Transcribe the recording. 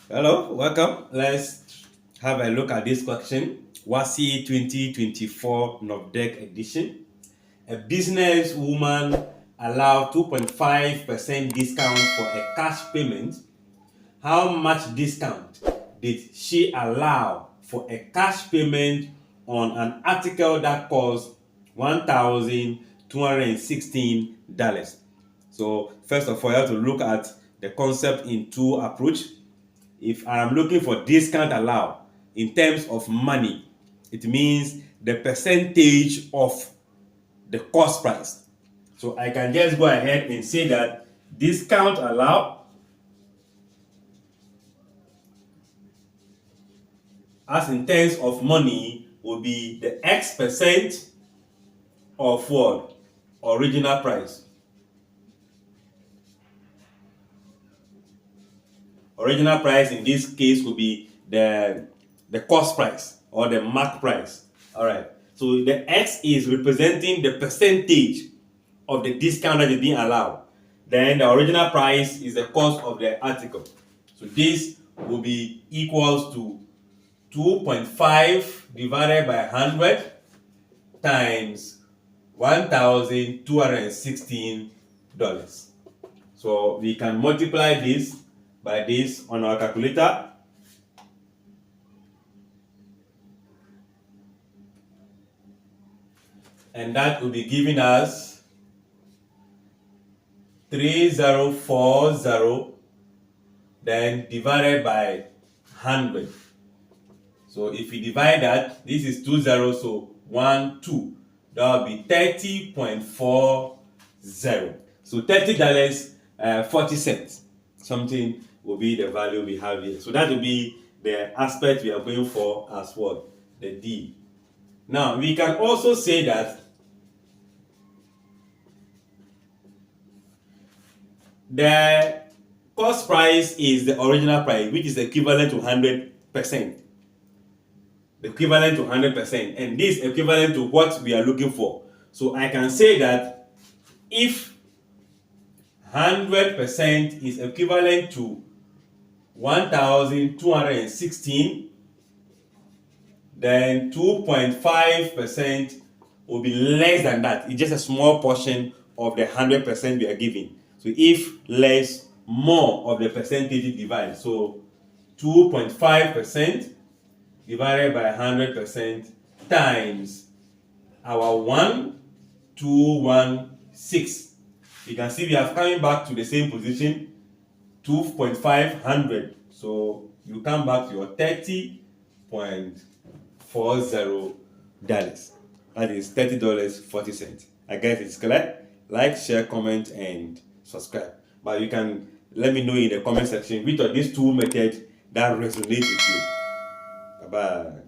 Hello, welcome. Let's have a look at this question. WASSCE 2024 NOV-DEC edition. A businesswoman allowed 2.5% discount for a cash payment. How much discount did she allow for a cash payment on an article that cost $1,216? So first of all, you have to look at the concept in two approach. If I am looking for discount allowed in terms of money, it means the percentage of the cost price. So I can just go ahead and say that discount allowed as in terms of money will be the X% of what? Original price. Original price in this case will be the cost price or the mark price. All right. So the X is representing the percentage of the discount that is being allowed. Then the original price is the cost of the article. So this will be equals to 2.5 divided by 100 times $1,216. So we can multiply this by this on our calculator. And that will be giving us 3040 then divided by 100. So if we divide that, this is 20, so 1, 2. That will be 30.40. So $30.40 something will be the value we have here. So that will be the aspect we are going for as what? The D. Now we can also say that the cost price is the original price, which is equivalent to 100%. Equivalent to 100%, and this is equivalent to what we are looking for. So I can say that if 100% is equivalent to 1,216, then 2.5% will be less than that. It's just a small portion of the 100% we are giving. So if less, more of the percentage divided. So 2.5% divided by 100% times our 1,216. You can see we are coming back to the same position, 2.500. So you come back to your $30.40. That is $30.40. I guess it's clear. Like, share, comment, and subscribe. But you can let me know in the comment section which of these two methods that resonate with you. Bye-bye.